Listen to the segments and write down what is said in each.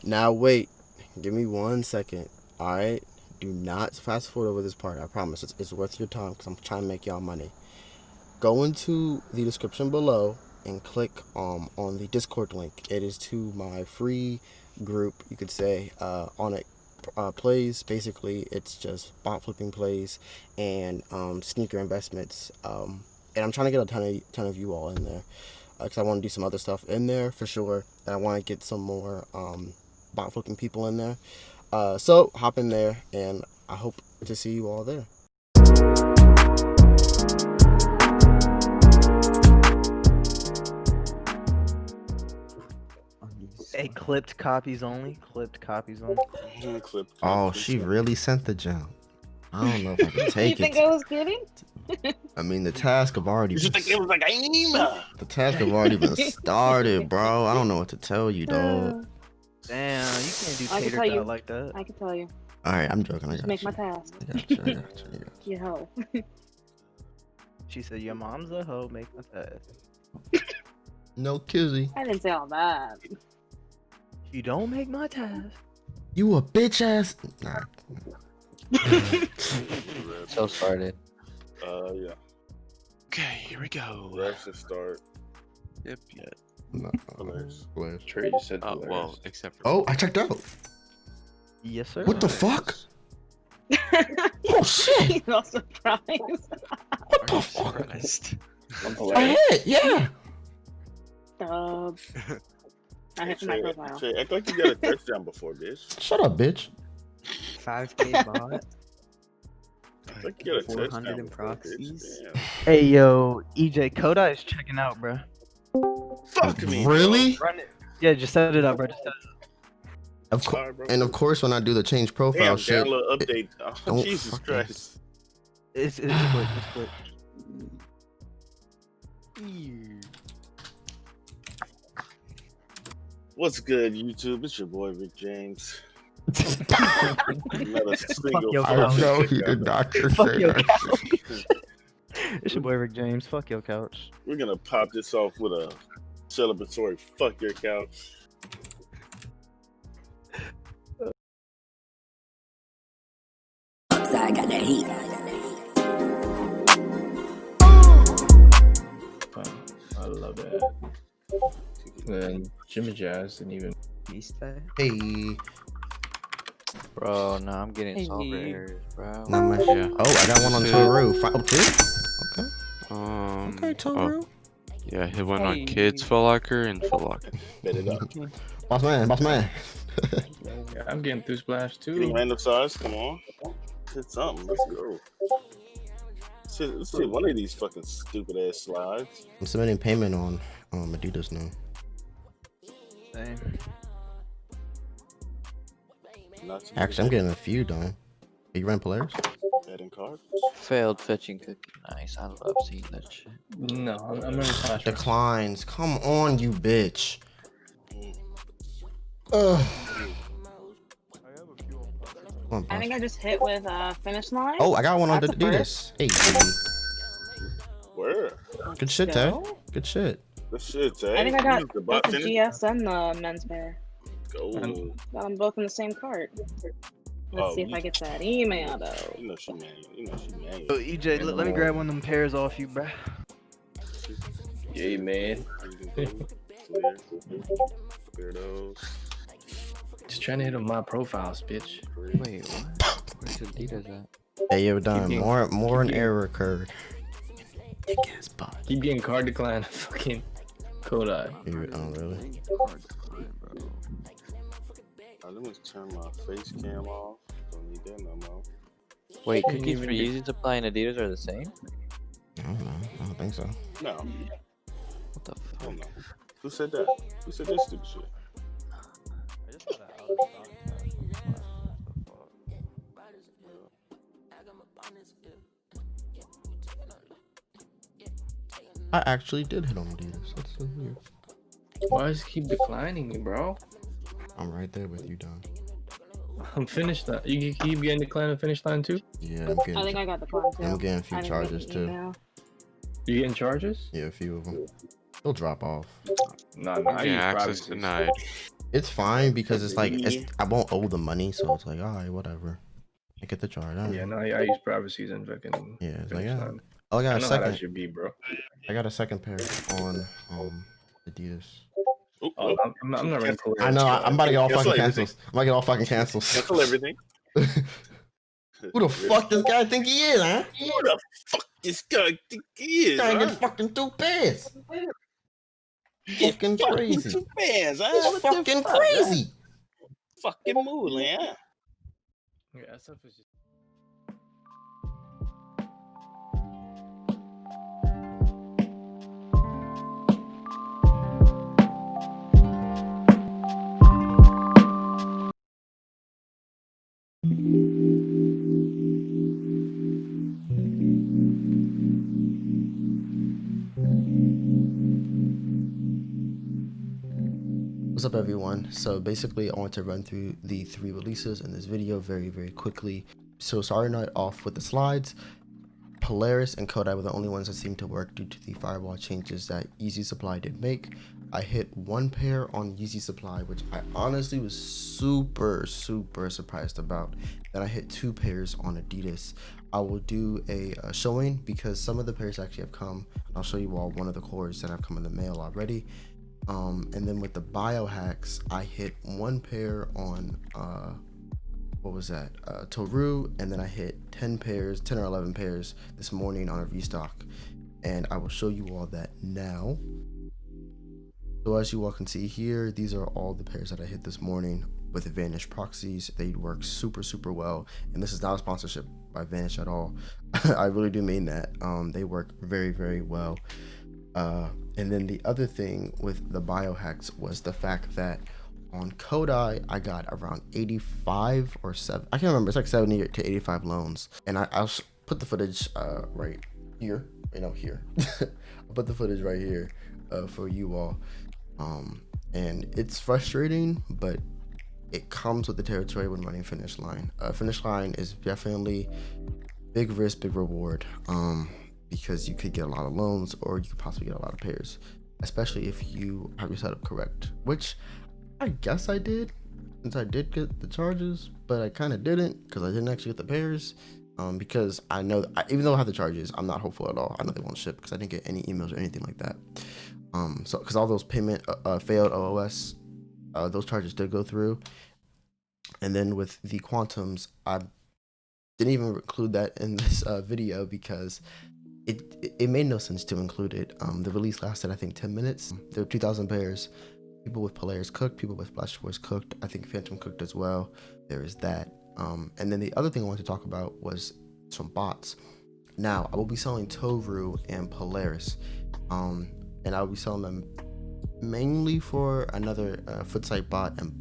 Now wait, give me 1 second. All right, do not fast forward over this part. I promise it's worth your time because I'm trying to make y'all money. Go into the description below and click on the Discord link. It is to my free group, you could say. On it plays, basically it's just bot flipping plays and sneaker investments. And I'm trying to get a ton of you all in there because I want to do some other stuff in there for sure, and I want to get some more bot flipping people in there. So hop in there, and I hope to see you all there. Hey, clipped copies only. Clipped copies only. Oh, she really sent the jump. I don't know if I can take You think I was kidding? I mean, the task have already. You think it was like The task have already been started, bro. I don't know what to tell you, dog. Damn, you can't do I can tater tell you. tot like that. I can tell you. All right, I'm joking. I Just got make you. my task. I got you. I got you. You hoe. She said, "Your mom's a hoe. Make my task." No kizzy. I didn't say all that. You don't make my task. You a bitch ass. Nah. So started. Yeah. Okay, here we go. Let's just start. Yep, yep. No. Hilarious. Hilarious. Trey said Oh, hilarious. well, except for. Oh, I checked out. Yes, sir. What the fuck? Oh shit! He's not surprised. What the fuck? Surprised. I'm I hilarious. hit, yeah. Stop. I hit my profile. Trey, act like you got a touchdown before, bitch. Shut up, bitch. 5K bot. Act like you got a 400 touchdown in before, bitch. proxies. Damn. Hey, yo, EJ, Koda is checking out, bro. Fuck me. Really? Run it. Yeah, just set it up, bro. Just set it up. Of course. Sorry, bro. And of course, when I do the change profile Damn, shit, download update. Oh, don't Jesus fucking- Christ. It's quick. It's quick. What's good, YouTube? It's your boy Rick James. Another single your I couch. know he did not just Fuck say your that. couch. It's your boy Rick James. Fuck your couch. We're gonna pop this off with a celebratory fuck your couch. I got that heat. I love that. And Jimmy Jazz didn't even. Hey. Bro, no, I'm getting Hey. sober errors, bro. Not much. Yeah. Oh, I got one on Two. Toru. Oh, two? Okay. Okay, Oh, Toru. yeah, he went on Hey. Kids Foot Locker and Foot Locker. Bet it up. Boss man, boss man. Yeah, I'm getting through splash Getting too. random size, come on. Hit something, let's go. Let's see one of these fucking stupid ass slides. I'm submitting payment on Adidas now. Same. Not too Actually, I'm getting a few done. Are you running Polaris? adding cards. Failed fetching cookie. Nice. I love seeing that shit. No, I'm running splash. Declines. Come on, you bitch. Ugh. Come on, I think boss. I just hit with finish line. Oh, I got one on That's a Adidas. Hey, Where? good shit, Tay. Go. Good shit. The shit, eh? I think I got the both bot the finish? GS and the men's pair. Go. Got them both in the same cart. Let's Oh, see if I get that email though. You know she mad. You know she mad. Yo, EJ, let me grab one of them pairs off you, bro. Yeah, man. Clear those. Just trying to hit on my profiles, bitch. Wait, what? Where's Adidas at? Hey, yo, done. Keep More an keep error occurred. Dick ass butt. Keep getting card decline. Fucking Kodak. Oh, really? Let me turn my face cam off. Don't need that no more. Wait, Shouldn't cookies for even Yeezy supply and Adidas are the same? I don't know. I don't think so. No, What the I fuck? don't know. Who said that? Who said that stupid shit? I actually did hit on Adidas. That's so weird. Why does it keep declining me, bro? I'm right there with you, Don. I'm finished. You keep getting declined and finish line too? Yeah, I'm I getting. think I got the plan too. I'm getting a I few didn't get charges the too. email. You getting charges? Yeah, a few of them. They'll drop off. No, I Yeah, use access privacy. denied. It's fine because it's like I won't owe the money, so it's like, all right, whatever. I get the charge. Yeah, no, I use privacies and fucking Yeah, it's like, finish yeah. line. Oh, I got I a know how that second. should be, bro. I got a second pair on Adidas. Oh, I'm not running Polaris. I know. I'm about to get all Cancel fucking everything. cancels. I'm about to get all fucking cancels. Cancel everything. Who the fuck this guy think he is, huh? Who the fuck this guy think he is? Trying to Huh? get fucking 2 pairs. Get Fucking crazy. 2 pairs, huh? It's What the fucking fuck, crazy. Huh? Fucking move, man. Yeah, that stuff is just. What's up, everyone? So basically, I want to run through the 3 releases in this video very quickly. So starting right off with the slides, Polaris and Kodai were the only ones that seemed to work due to the firewall changes that Yeezy Supply did make. I hit 1 pair on Yeezy Supply, which I honestly was super surprised about. Then I hit 2 pairs on Adidas. I will do a showing because some of the pairs actually have come. I'll show you all one of the cores that have come in the mail already. And then with the biohacks, I hit 1 pair on what was that, Toru, and then I hit 10 or 11 pairs this morning on a restock, and I will show you all that now. So as you all can see here, these are all the pairs that I hit this morning with Vanish proxies. They work super well, and this is not a sponsorship by Vanish at all. I really do mean that. They work very well. And then the other thing with the biohacks was the fact that on Kodai, I got around 85 or 7. I can't remember. It's like 70 to 85 loans. And I'll put the footage right here. Here. I'll put the footage right here for you all. And it's frustrating, but it comes with the territory when running Finish Line. Finish Line is definitely big risk, big reward. Because you could get a lot of loans or you could possibly get a lot of pairs, especially if you have your setup correct, which I guess I did, since I did get the charges, but I kind of didn't because I didn't actually get the pairs. Because I know even though I have the charges, I'm not hopeful at all. I know they won't ship because I didn't get any emails or anything like that. So because all those payment failed OOS, those charges did go through. And then with the quantums, I didn't even include that in this video because it made no sense to include it. The release lasted, I think, 10 minutes. There were 2,000 pairs. People with Polaris cooked, people with Flash Force cooked. I think Phantom cooked as well. There is that. And then the other thing I wanted to talk about was some bots. Now, I will be selling Toru and Polaris. And I'll be selling them mainly for another Footsight bot and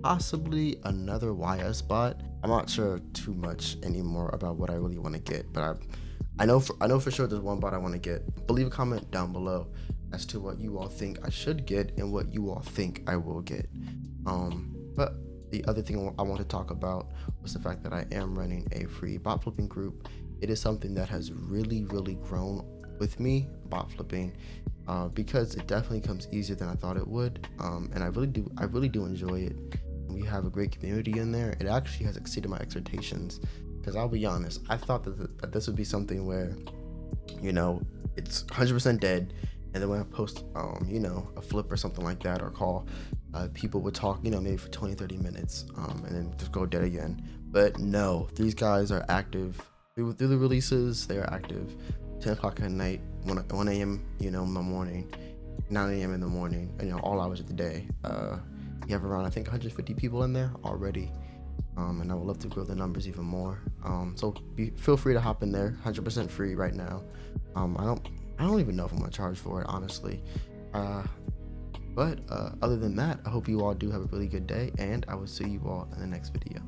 possibly another YS bot. I'm not sure too much anymore about what I really want to get, but I know for sure there's one bot I want to get. But leave a comment down below as to what you all think I should get and what you all think I will get. But the other thing I want to talk about was the fact that I am running a free bot flipping group. It is something that has really grown with me, bot flipping, because it definitely comes easier than I thought it would. And I really do enjoy it. We have a great community in there. It actually has exceeded my expectations. Because I'll be honest, I thought that this would be something where, it's 100% dead, and then when I post, a flip or something like that or call, people would talk, maybe for 20-30 minutes, and then just go dead again. But no, these guys are active through the releases. They are active 10 o'clock at night, 1 a.m. In the morning, 9 a.m. in the morning, and all hours of the day. You have around, I think, 150 people in there already. And I would love to grow the numbers even more. So feel free to hop in there, 100% free right now. I don't even know if I'm gonna charge for it, honestly. But other than that, I hope you all do have a really good day, and I will see you all in the next video.